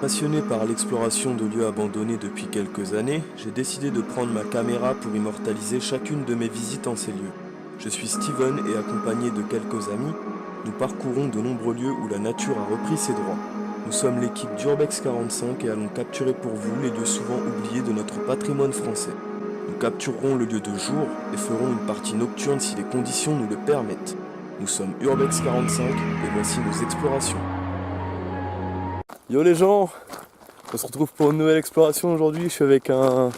Passionné par l'exploration de lieux abandonnés depuis quelques années, j'ai décidé de prendre ma caméra pour immortaliser chacune de mes visites en ces lieux. Je suis Steven et accompagné de quelques amis, nous parcourons de nombreux lieux où la nature a repris ses droits. Nous sommes l'équipe d'Urbex 45 et allons capturer pour vous les lieux souvent oubliés de notre patrimoine français. Nous capturerons le lieu de jour et ferons une partie nocturne si les conditions nous le permettent. Nous sommes Urbex 45 et voici nos explorations. Yo les gens, on se retrouve pour une nouvelle exploration aujourd'hui. Je suis avec un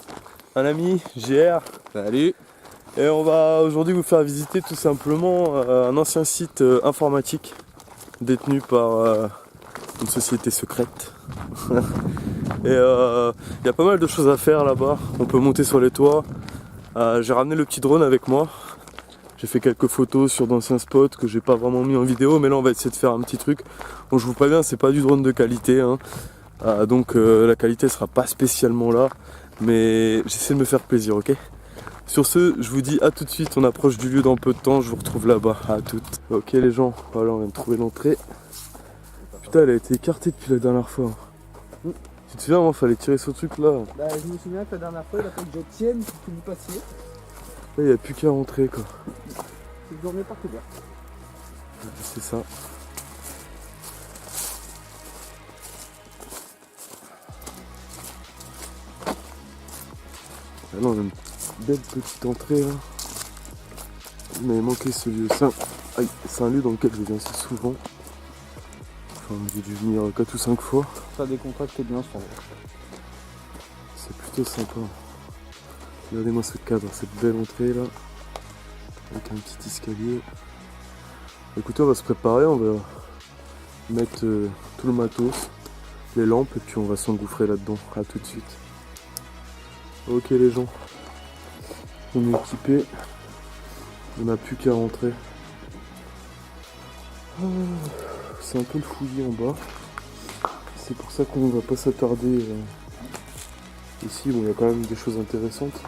ami, JR. Salut. Et on va aujourd'hui vous faire visiter tout simplement un ancien site informatique détenu par une société secrète. Et il y a pas mal de choses à faire là-bas. On peut monter sur les toits. J'ai ramené le petit drone avec moi. J'ai fait quelques photos sur d'anciens spots que j'ai pas vraiment mis en vidéo, mais là on va essayer de faire un petit truc. Bon, je vous préviens, c'est pas du drone de qualité, hein. Donc la qualité sera pas spécialement là, mais j'essaie de me faire plaisir, ok? Sur ce, je vous dis à tout de suite, on approche du lieu dans peu de temps, je vous retrouve là-bas, à toutes. Ok les gens, voilà, on vient de trouver l'entrée. Putain, elle a été écartée depuis la dernière fois. Tu te souviens, moi, fallait tirer ce truc là. Bah, je me souviens que la dernière fois, il a fallu que je tienne pour que vous passiez. Là, il n'y a plus qu'à rentrer quoi. Je dormais par couvert. C'est ça. Ah non, on a une belle petite entrée là. Il m'avait manqué ce lieu. C'est un lieu dans lequel je viens assez souvent. Enfin, j'ai dû venir 4 ou 5 fois. Ça décontracte bien ce endroit. C'est plutôt sympa. Regardez-moi ce cadre, cette belle entrée là. Avec un petit escalier. Écoutez, on va se préparer, on va mettre tout le matos, les lampes, et puis on va s'engouffrer là-dedans. À tout de suite. Ok les gens, on est équipé, on n'a plus qu'à rentrer. C'est un peu le fouillis en bas, c'est pour ça qu'on va pas s'attarder. Ici, bon, il y a quand même des choses intéressantes.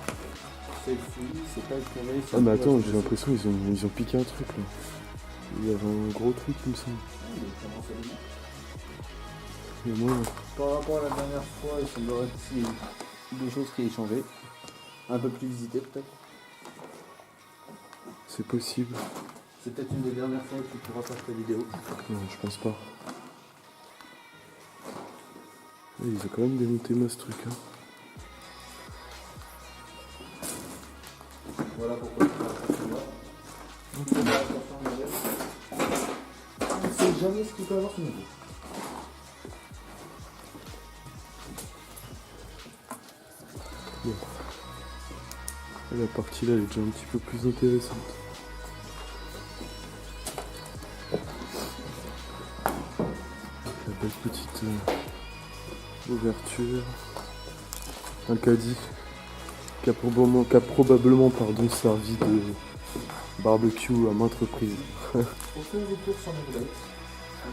C'est le fouillis, c'est pas éclairé. Ah mais attends, j'ai l'impression qu'ils ont piqué un truc là. Il y avait un gros truc il me semble. Et moi, Par rapport à la dernière fois, il semblerait qu'il y ait des choses qui aient changé. Un peu plus visitées peut-être. c'est possible. C'est peut-être une des dernières fois que tu pourras faire ta vidéo. Non, je pense pas. Ils ont quand même démonté moi ce truc hein. Voilà pourquoi tu vas faire celui-là. On ne sait jamais ce qu'il peut avoir sur nous. Bon. La partie là elle est déjà un petit peu plus intéressante. La belle petite ouverture. Un caddie qui a probablement servi de barbecue à maintes reprises. On fait un retour sur nos boulettes.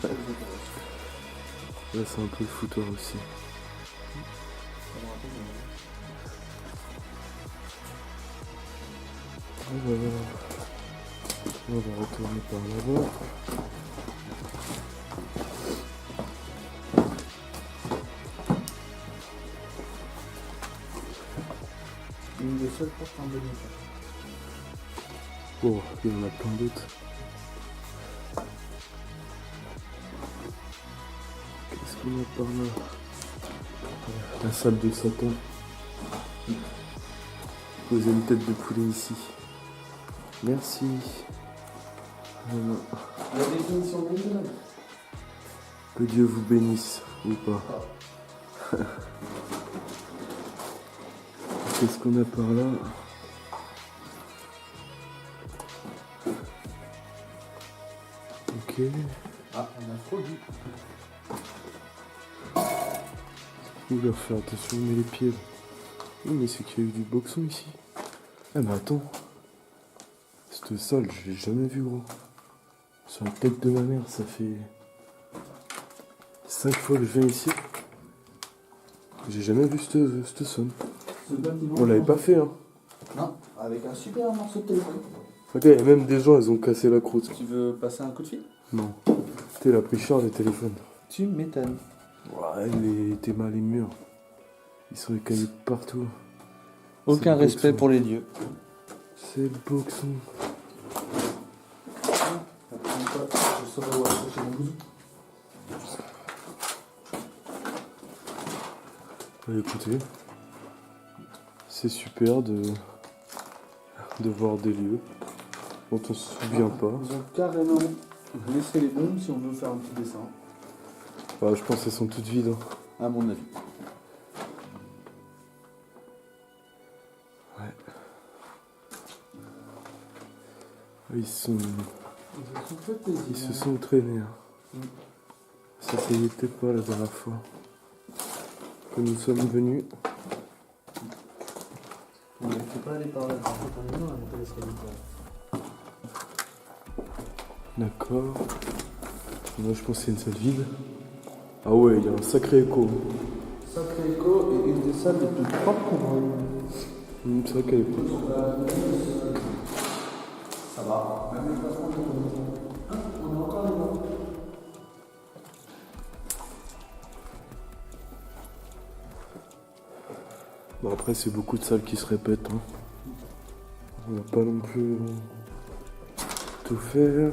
Ça vous intéresse. Là c'est un peu le foutoir aussi. On va retourner par là-bas. Une des seules portes en bonne état. Oh, il y en a plein d'autres. Qu'est-ce qu'on a par là? La salle de Satan. Poser une tête de poulet ici. Merci. La définition de l'homme. Que Dieu vous bénisse, ou pas. Qu'est-ce qu'on a par là? Ok. Ah, on a trop vu. Oula, faire attention, on met les pieds. Oui, mais c'est qu'il y a eu du boxon ici. Ah, mais attends. Cette salle, je l'ai jamais vu, gros. Sur la tête de ma mère, ça fait 5 fois que je viens ici. J'ai jamais vu cette zone. On l'avait pas fait, hein. Non, avec un super morceau de téléphone. Ok, et même des gens, ils ont cassé la croûte. Tu veux passer un coup de fil? Non. Tu sais, il a pris cher les téléphones. Tu m'étonnes. Ouais, tes mains, les murs. Ils sont écaillés de partout. Aucun le respect boxon. pour les dieux. C'est le boxon. Je saurais où accrocher mon bousou. Écoutez, c'est super de voir des lieux dont on se souvient pas. Ils ont carrément laissé les bombes si on veut faire un petit dessin. Enfin, je pense qu'elles sont toutes vides. À mon avis. Ouais. Ils se sont traînés. Ça y était pas la dernière fois que nous sommes venus. On ne peut pas aller par là. On va monter l'escalier. D'accord. Moi je pense que c'est une salle vide. Ah ouais, il y a un sacré écho. Sacré écho et une des salles les plus propres qu'on voit. C'est vrai qu'elle est propre. Ça va. Même les plafonds, on est encore là. Bon, après, c'est beaucoup de salles qui se répètent. Hein. On va pas non plus tout faire.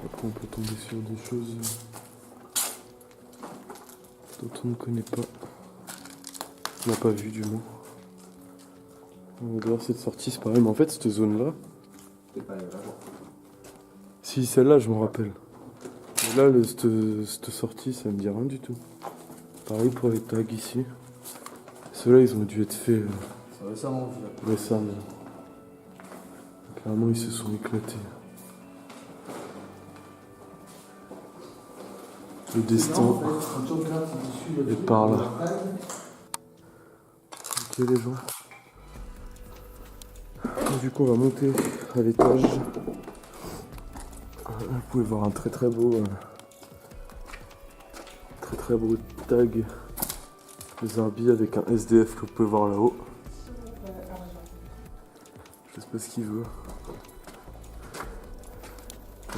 Après, on peut tomber sur des choses dont on ne connaît pas. On n'a pas vu du moins. D'ailleurs, cette sortie, c'est pareil. Mais en fait, cette zone-là. Si, celle-là, je m'en rappelle. Mais là, cette sortie, ça me dit rien du tout. Pareil pour les tags ici. Ceux-là, ils ont dû être faits récemment. Clairement, ils se sont éclatés. Le destin est par là. Ok les gens. Du coup, on va monter à l'étage. Vous pouvez voir un très beau tag de Zarbi avec un SDF que vous pouvez voir là-haut. Je sais pas ce qu'il veut.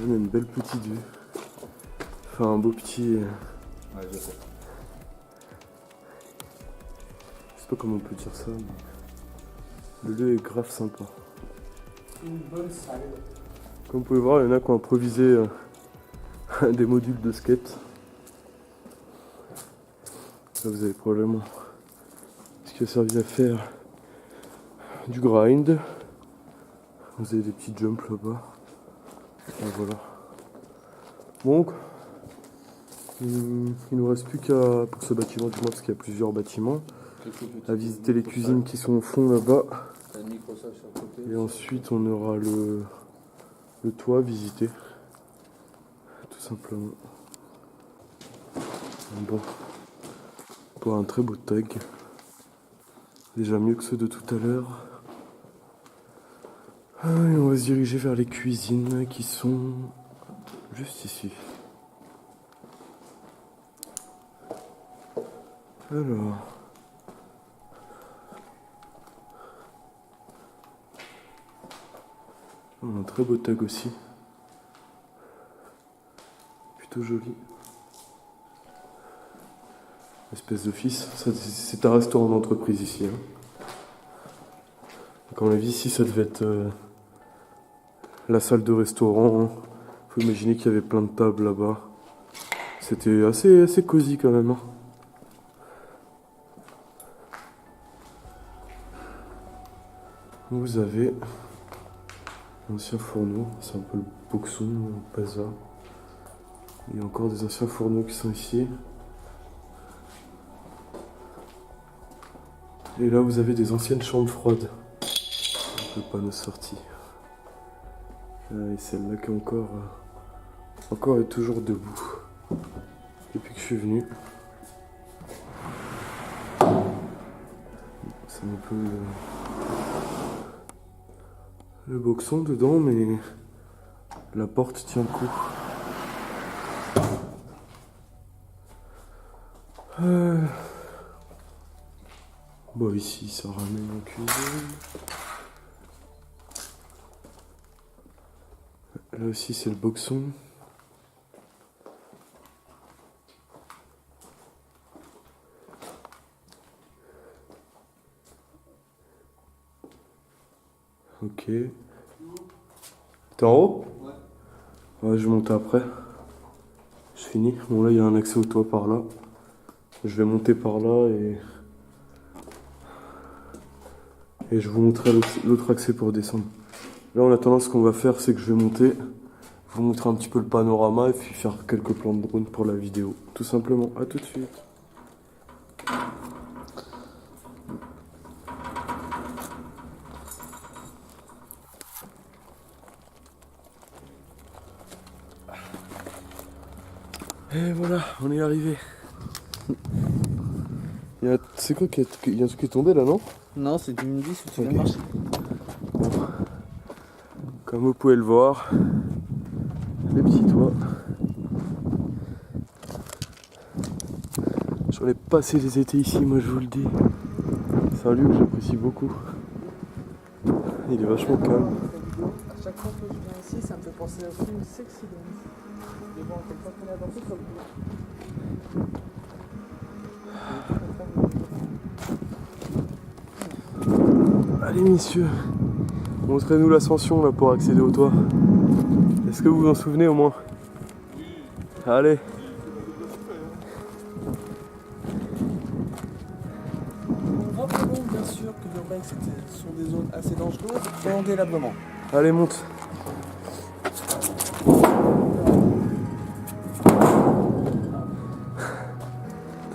On a une belle petite vue. Enfin, un beau petit. Ouais, je sais. Je sais pas comment on peut dire ça, mais le lieu est grave sympa. Une bonne salle. Comme vous pouvez voir, il y en a qui ont improvisé des modules de skate. Là, vous avez probablement ce qui a servi à faire du grind. Vous avez des petits jumps là-bas. Et voilà. Donc, il nous reste plus qu'à, pour ce bâtiment du moins, parce qu'il y a plusieurs bâtiments, à visiter les cuisines qui sont au fond là-bas. Et ensuite, on aura le toit à visiter. Tout simplement. Bon. Pour un très beau tag. Déjà mieux que ceux de tout à l'heure. Et on va se diriger vers les cuisines qui sont juste ici. Alors. Un très beau tag aussi. Plutôt joli. Espèce d'office. C'est un restaurant d'entreprise ici. Hein. Donc à mon avis, ici, ça devait être la salle de restaurant. Hein. Faut imaginer qu'il y avait plein de tables là-bas. C'était assez cosy quand même. Hein. Vous avez l'ancien fourneau. C'est un peu le boxon, le bazar. Il y a encore des anciens fourneaux qui sont ici. Et là, vous avez des anciennes chambres froides. Un peu panneau sorti. Et celle-là qui est encore et toujours debout. Depuis que je suis venu. C'est un peu le boxon dedans, mais la porte tient le coup. Bon, ici, ça ramène en cuisine. Là aussi, c'est le boxon. Ok. T'es en haut? Ouais. Ouais, je vais monter après. Je finis. Bon, là, il y a un accès au toit par là. Je vais monter par là et je vous montrerai l'autre accès pour descendre. Là, en attendant, ce qu'on va faire, c'est que je vais monter, vous montrer un petit peu le panorama et puis faire quelques plans de drone pour la vidéo. Tout simplement. À tout de suite. Et voilà, on est arrivé. C'est quoi il y a un truc qui est tombé là, non? Non, c'est une vis où tu viens de marcher. Bon. Comme vous pouvez le voir, les petits toits. J'en ai passé des étés ici, moi je vous le dis. C'est un lieu que j'apprécie beaucoup. Il est vachement calme. À chaque fois que je viens ici, ça me fait penser au film Sexy Dance. Mais bon, quelque fois qu'on est dans tout comme Allez messieurs, montrez-nous l'ascension là pour accéder au toit. Est-ce que vous vous en souvenez au moins? Allez. Rappelons bien sûr que l'urbex sont des zones assez dangereuses sans délabrement. Allez, monte.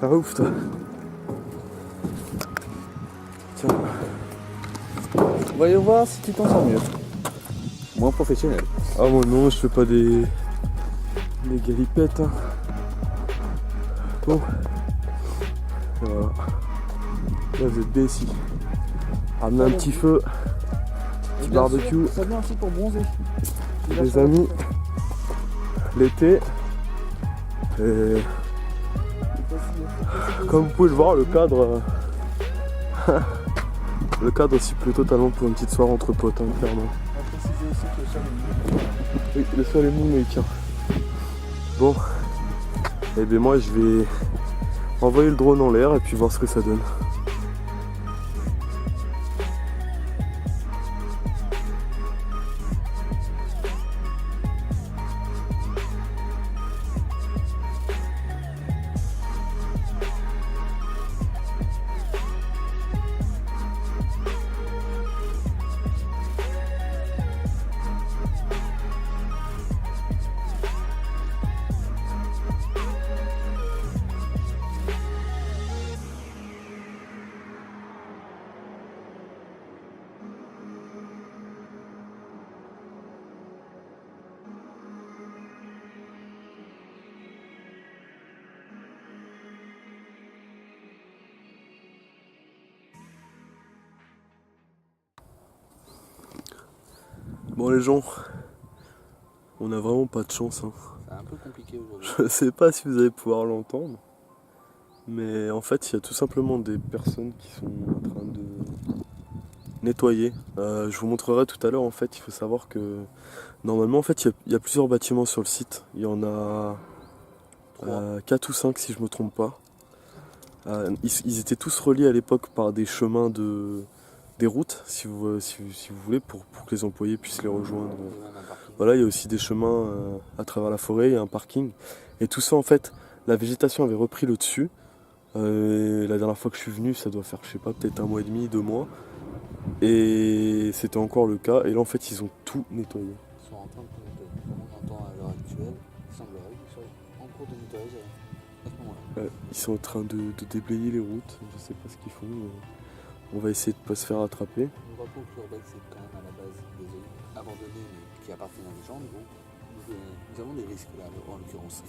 T'es un ouf toi. Tiens. Voyons voir si tu t'en sors mieux. Moins professionnel. Ah moi non, je fais pas des galipettes. Hein. Bon. Voilà. Là vous êtes bien ici. Ramenez un petit feu. Petit barbecue. Ça vient aussi pour bronzer. Les amis. L'été. Et comme vous pouvez le voir, le cadre. Le cadre s'y plaît totalement pour une petite soirée entre potes, hein, clairement. On va préciser aussi que le sol est mou. Oui, le sol est mou, mais il tient. Bon. Et bien moi, je vais envoyer le drone en l'air et puis voir ce que ça donne. Bon les gens, on a vraiment pas de chance. Hein. C'est un peu compliqué aujourd'hui. Je sais pas si vous allez pouvoir l'entendre, mais en fait il y a tout simplement des personnes qui sont en train de nettoyer. Je vous montrerai tout à l'heure. En fait, il faut savoir que normalement en fait il y a plusieurs bâtiments sur le site. Il y en a 4 ou 5 si je me trompe pas. Ils étaient tous reliés à l'époque par des chemins des routes, si vous voulez, pour que les employés puissent les rejoindre. Voilà, il y a aussi des chemins à travers la forêt, il y a un parking. Et tout ça, en fait, la végétation avait repris le dessus. La dernière fois que je suis venu, ça doit faire, je sais pas, peut-être 1 mois et demi, 2 mois. Et c'était encore le cas. Et là, en fait, ils ont tout nettoyé. Ils sont en train de tout nettoyer. On entend à l'heure actuelle, il semblerait qu'ils soient en cours de nettoyage à ce moment-là. Ils sont en train de déblayer les routes. Je sais pas ce qu'ils font. Mais on va essayer de pas se faire attraper. Nous rappelons que l'urbex c'est quand même à la base des zones abandonnées mais qui appartiennent à des gens. Mais bon, nous avons des risques là en l'occurrence.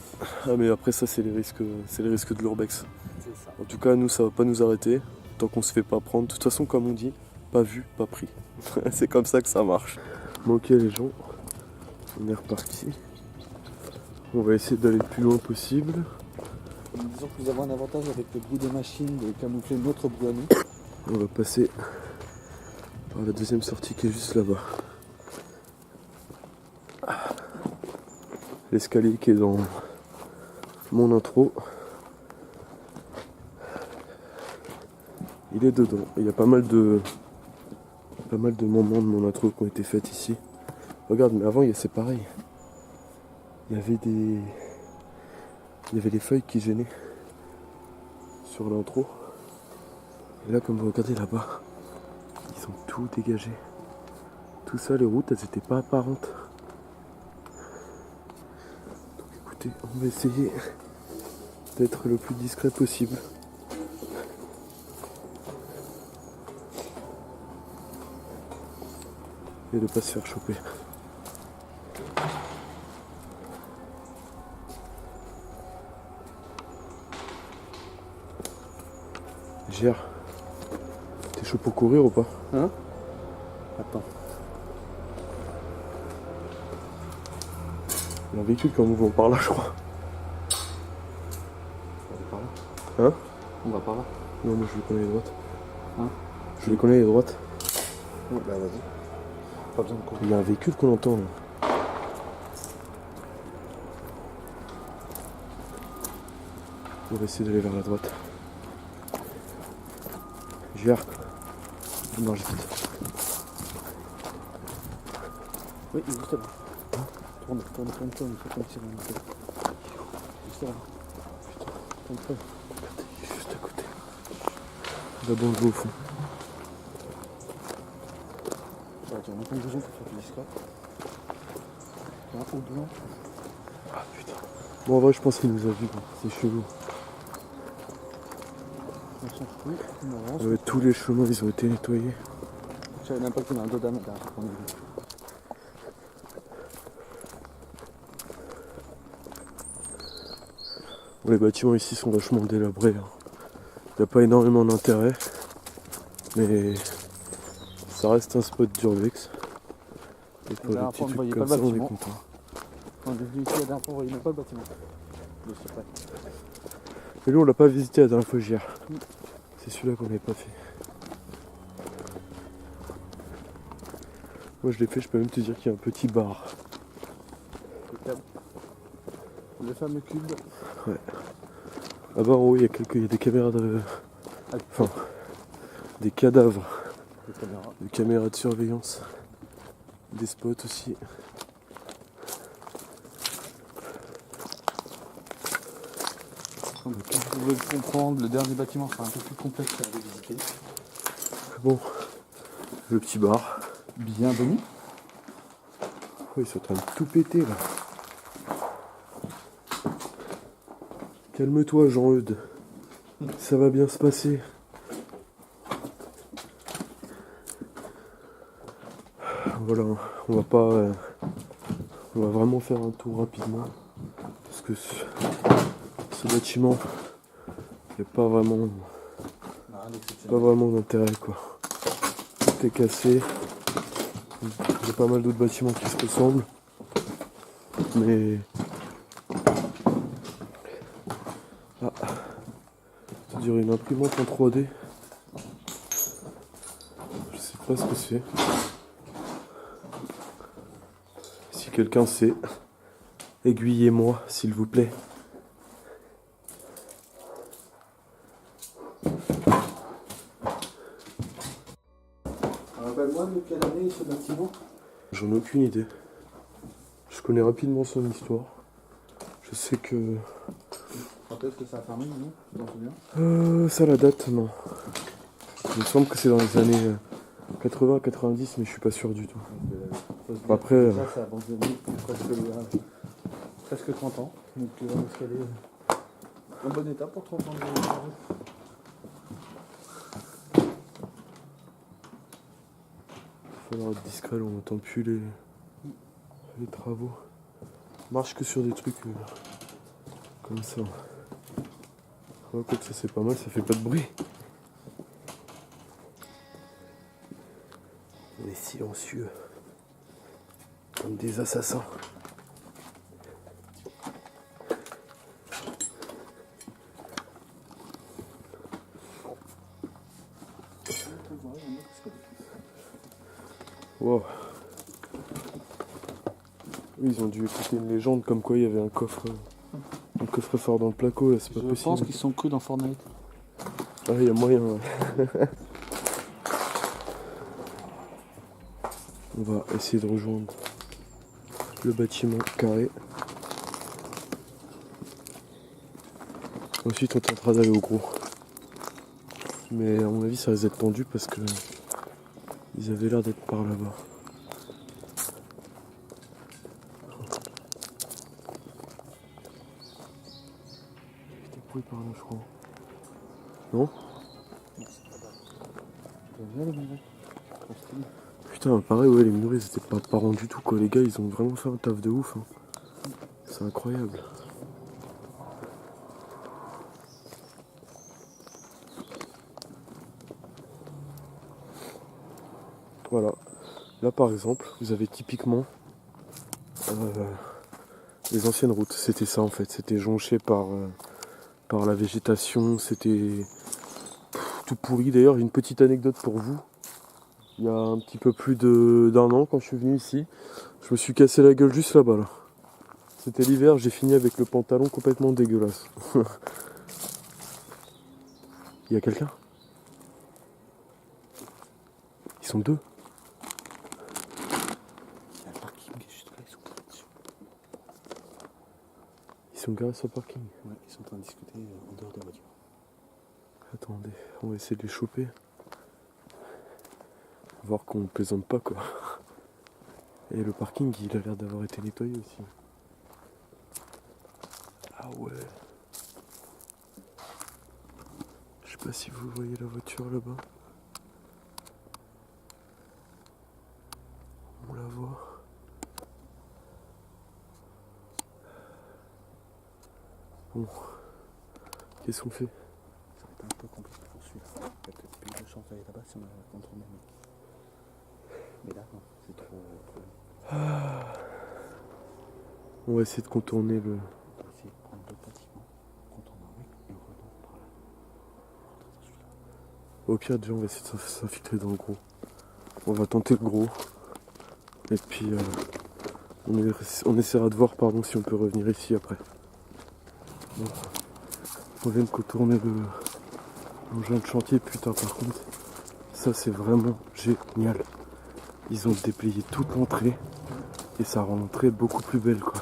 Ah mais après ça c'est les risques de l'urbex. C'est ça. En tout cas nous ça va pas nous arrêter tant qu'on se fait pas prendre. De toute façon comme on dit, pas vu, pas pris. C'est comme ça que ça marche. Bon ok les gens, on est reparti. On va essayer d'aller le plus loin possible. Disons que nous avons un avantage avec le bruit des machines de camoufler notre bruit à nous. On va passer par la deuxième sortie qui est juste là-bas. L'escalier qui est dans mon intro. Il est dedans. Il y a pas mal de Pas mal de moments de mon intro qui ont été faits ici. Regarde, mais avant c'est pareil. Il y avait les feuilles qui gênaient sur l'intro. Et là, comme vous regardez là-bas, ils sont tout dégagés. Tout ça, les routes, elles n'étaient pas apparentes. Donc écoutez, on va essayer d'être le plus discret possible. Et de pas se faire choper. Gère, t'es chaud pour courir ou pas? Hein? Attends. Il y a un véhicule qui est en mouvement par là, je crois. On va par là. Hein? On va par là. Non, moi je les connais les droites. Hein? Je les connais les droites. Ouais, bah vas-y. Pas besoin de courir. Il y a un véhicule qu'on entend là. On va essayer d'aller vers la droite. Gère. Non, j'ai vite. Oui, juste là. Tourne, il faut qu'on tire un peu. Juste là. Tourne. Il est juste à côté. D'abord, je vais au fond. Ouais, tu vas mettre une vision pour faire plus discret. Il y a un haut blanc. Ah putain. Bon, en vrai, je pense qu'il nous a vus. C'est chelou. On s'en fout. On avance. Tous les chemins, ils ont été nettoyés. Je savais même pas qu'il y avait un dodane derrière qu'on a vu. Les bâtiments ici sont vachement délabrés. Il n'y a pas énormément d'intérêt. Mais ça reste un spot d'urbex. Et pour les dernière petits fois, on ne trucs voyait comme pas ça, le on est bâtiment. content. On est venu ici la dernière fois, on voyait même pas le bâtiment. De ce près. Mais lui, on l'a pas visité la dernière fois hier. C'est celui-là qu'on n'avait pas fait. Moi, je l'ai fait, je peux même te dire qu'il y a un petit bar. Le fameux cube. Là-bas, en haut, il y a des caméras de... Enfin, des cadavres. Des caméras. Des caméras de surveillance. Des spots aussi. Comme vous pouvez le comprendre, le dernier bâtiment sera un peu plus complexe à aller visiter. Bon, le petit bar. Bienvenue. Oh, ils sont en train de tout péter là. Calme-toi, Jean-Eudes. Ça va bien se passer. Voilà, on va vraiment faire un tour rapidement. Parce que ce bâtiment, il n'y a pas vraiment d'intérêt quoi. Tout est cassé. Il y a pas mal d'autres bâtiments qui se ressemblent. Mais... Ah, ça dirait une imprimante en 3D. Je sais pas ce que c'est. Si quelqu'un sait, aiguillez-moi s'il vous plaît. Rappelle-moi de quelle année ce bâtiment? J'en ai aucune idée. Je connais rapidement son histoire. Je sais que... Quand est-ce que ça a fermé, non? Tu t'en souviens? Ça la date, non. Il me semble que c'est dans les années 80-90, mais je suis pas sûr du tout. Après... Ça, c'est abandonné presque 30 ans. Donc, est-ce qu'elle est en bon état pour 30 ans de travaux? Il va falloir être discret, là, on n'entend plus les travaux. On marche que sur des trucs comme ça. Ouais, comme ça, c'est pas mal, ça fait pas de bruit. On est silencieux. Comme des assassins. Wow. Oui, ils ont dû écouter une légende comme quoi il y avait un coffre-fort dans le placo, là, c'est pas possible. Je pense qu'ils sont que dans Fortnite. Ah, il y a moyen, ouais. On va essayer de rejoindre le bâtiment carré. Ensuite on tentera d'aller au gros. Mais à mon avis ça risque d'être tendu parce que ils avaient l'air d'être par là-bas. J'étais pourri par là je crois. Non? Putain pareil ouais les murs ils étaient pas parents du tout quoi. Les gars ils ont vraiment fait un taf de ouf hein. C'est incroyable. Voilà. Là par exemple, vous avez typiquement les anciennes routes. C'était ça en fait. C'était jonché par la végétation. C'était tout pourri. D'ailleurs, une petite anecdote pour vous. Il y a un petit peu plus d'un an, quand je suis venu ici, je me suis cassé la gueule juste là-bas. Là. C'était l'hiver, j'ai fini avec le pantalon complètement dégueulasse. Il y a quelqu'un? Ils sont deux. Il y a un parking qui est juste là, ils sont garés dessus. Ils sont garés sur le parking. Ouais, ils sont en train de discuter en dehors de la voiture. Attendez, on va essayer de les choper. Voir qu'on ne plaisante pas quoi. Et le parking il a l'air d'avoir été nettoyé aussi. Ah ouais. Je sais pas si vous voyez la voiture là-bas. On la voit. Bon. Qu'est-ce qu'on fait? Ça va être un peu compliqué pour celui-là. Il y a peut-être plus de chance d'aller là-bas si on a contourné. Mais là, non, c'est trop. On va essayer de contourner le. On va essayer de prendre d'autres bâtiments, contourner oui, et on remonte par là. Rentrer dans celui-là. Au pire, déjà, on va essayer de s'infiltrer dans le gros. On va tenter le gros. Et puis, on essaiera de voir si on peut revenir ici après. Bon. On vient de contourner l'engin de chantier. Putain, par contre, ça c'est vraiment génial. Ils ont déplayé toute l'entrée. Et ça rend l'entrée beaucoup plus belle, quoi.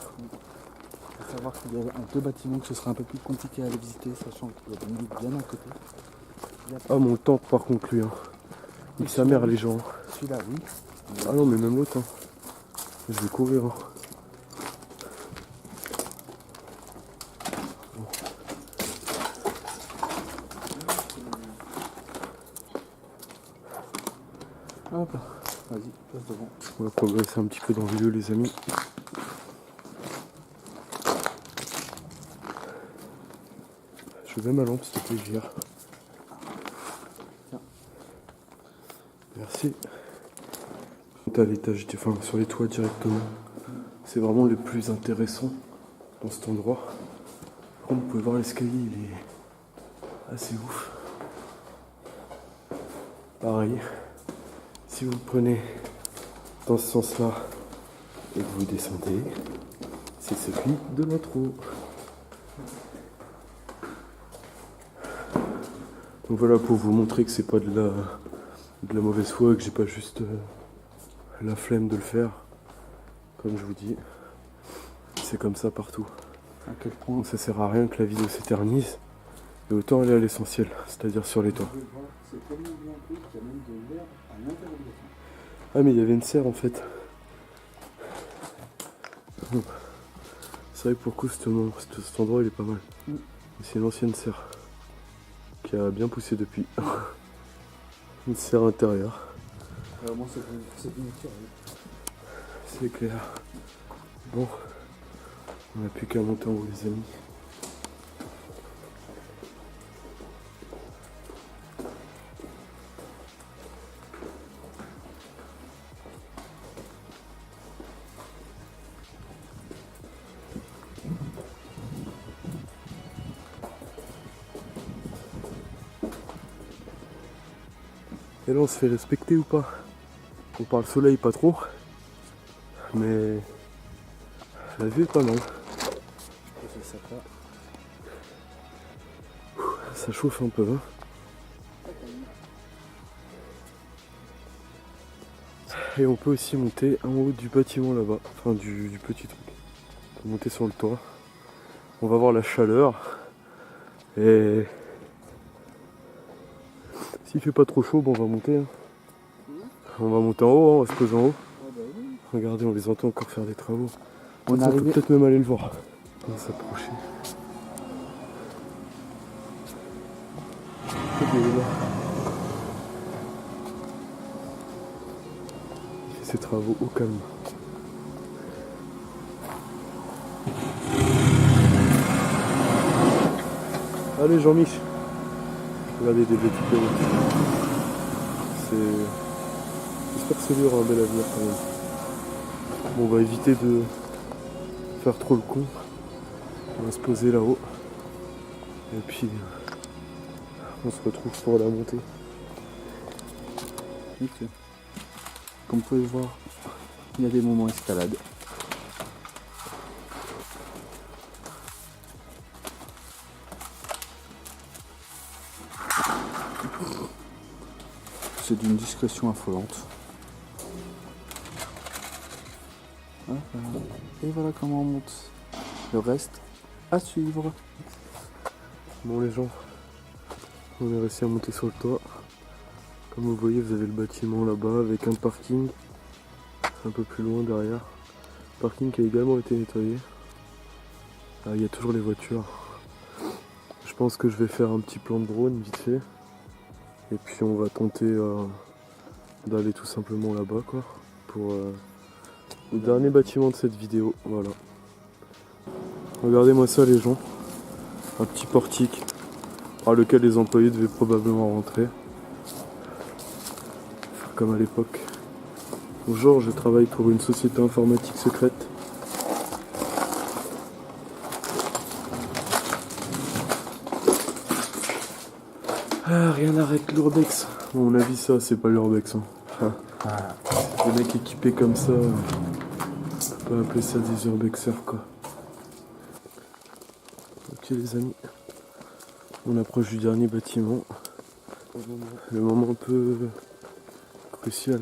Il faut savoir qu'il y a deux bâtiments que ce sera un peu plus compliqué à aller visiter, sachant qu'il y a des milieux bien à côté. Ah, mon tente par contre, lui. Hein. Il sa mère, les gens. Celui-là, oui. Ah non, mais même l'autre. Hein. Je vais courir. Hein. Hop, vas-y, passe devant. On va progresser un petit peu dans le lieu, les amis. Je vais ma lampe, s'il te plaît, Gire. Merci. À l'étage, enfin sur les toits directement. C'est vraiment le plus intéressant dans cet endroit. Par contre, vous pouvez voir l'escalier, il est assez ouf. Pareil, si vous le prenez dans ce sens-là et que vous descendez, c'est celui de l'intro. Donc voilà, pour vous montrer que c'est pas de la mauvaise foi, que j'ai pas juste la flemme de le faire. Comme je vous dis, c'est comme ça partout. À quel point Donc ça sert à rien que la vidéo s'éternise. Et autant aller à l'essentiel, c'est-à-dire sur les toits. c'est tellement bien fait qu'il y a même de l'air à l'intérieur de la. Ah mais il y avait une serre en fait. C'est vrai que pour coup cet endroit il est pas mal. C'est une ancienne serre qui a bien poussé depuis. Une serre intérieure. Moi c'est une nature. C'est clair. Bon, on n'a plus qu'à monter en haut les amis. Et là on se fait respecter ou pas? On parle soleil pas trop, mais la vue est pas mal. Ça chauffe un peu. Hein. Et on peut aussi monter en haut du bâtiment là-bas, enfin du petit truc. On peut monter sur le toit. On va voir la chaleur. Et s'il fait pas trop chaud, bon, on va monter. Hein. On va monter en haut, hein, on va se poser en haut. Regardez, on les entend encore faire des travaux. On peut peut-être même aller le voir. On va s'approcher. Il fait ses travaux au calme. Allez Jean-Mich. Regardez des petits pilotes. J'espère que celui aura un bel avenir quand même. Bon, on va éviter de faire trop le con. On va se poser là-haut. Et puis on se retrouve pour la montée. Okay. Comme vous pouvez le voir, il y a des moments escalade. C'est d'une discrétion affolante. Et voilà comment on monte. Le reste à suivre. Bon les gens, on est réussi à monter sur le toit. Comme vous voyez, vous avez le bâtiment là-bas avec un parking un peu plus loin derrière. Parking qui a également été nettoyé. Ah, il y a toujours les voitures. Je pense que je vais faire un petit plan de drone vite fait. Et puis on va tenter d'aller tout simplement là-bas quoi. Pour le dernier bâtiment de cette vidéo. Voilà. Regardez-moi ça les gens. Un petit portique par lequel les employés devaient probablement rentrer. Faire comme à l'époque. Bonjour, je travaille pour une société informatique secrète. Ah, rien n'arrête l'urbex. À mon avis, ça, c'est pas l'urbex. Hein. Enfin, des mecs équipés comme ça, on peut pas appeler ça des urbexers, quoi. Ok, les amis. On approche du dernier bâtiment. Le moment un peu crucial.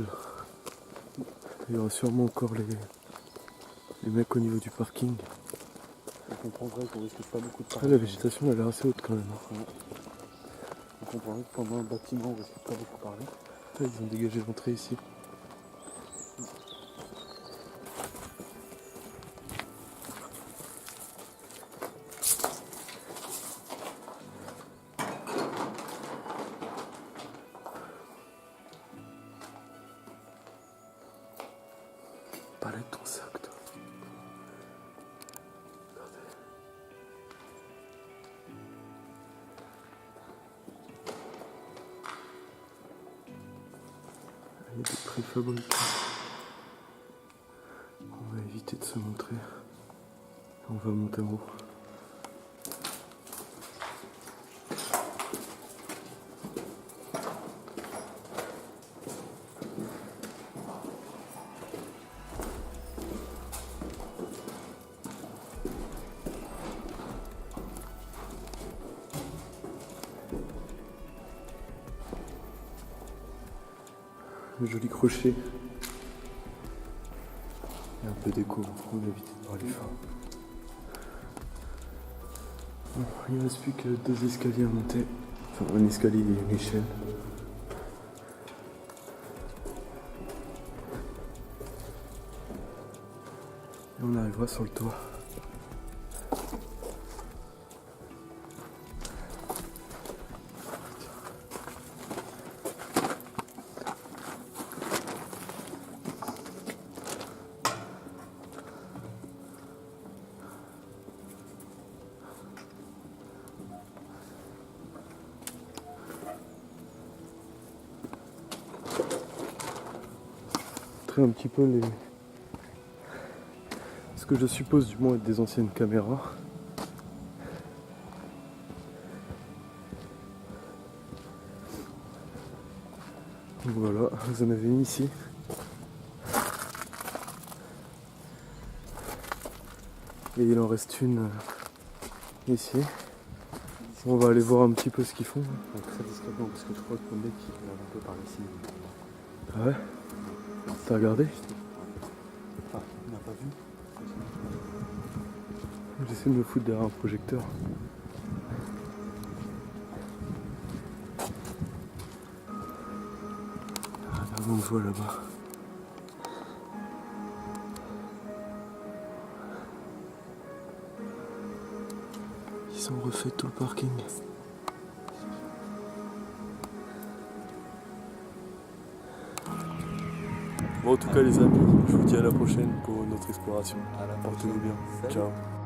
Il y aura sûrement encore les mecs au niveau du parking. On comprendrait qu'on risque pas beaucoup de Ah, la végétation elle a l'air assez haute quand même. Ouais. On comprendrait que pendant un bâtiment on risque pas beaucoup parler. Ah, ils ont dégagé l'entrée ici. Parle de ton sac, toi. Regardez. Il y a des préfabriqués. On va éviter de se montrer. On va monter en haut. Le joli crochet. Il y a un peu d'écho, on va éviter de parler fort. Bon, il ne reste plus que 2 escaliers à monter. Enfin, un escalier et une échelle. Et on arrivera sur le toit. Un petit peu ce que je suppose du moins être des anciennes caméras. Donc voilà, vous en avez une ici. Et il en reste une ici. On va aller voir un petit peu ce qu'ils font. Très discrètement parce que je crois que le mec il va un peu par ici. Ah ouais? T'as regardé? Enfin, il n'a pas vu. J'essaie de me foutre derrière un projecteur. Ah, là on voit là-bas. Ils ont refait tout le parking. Bon, en tout cas les amis, je vous dis à la prochaine pour notre exploration. À la Portez-vous prochaine. bien. Salut. Ciao.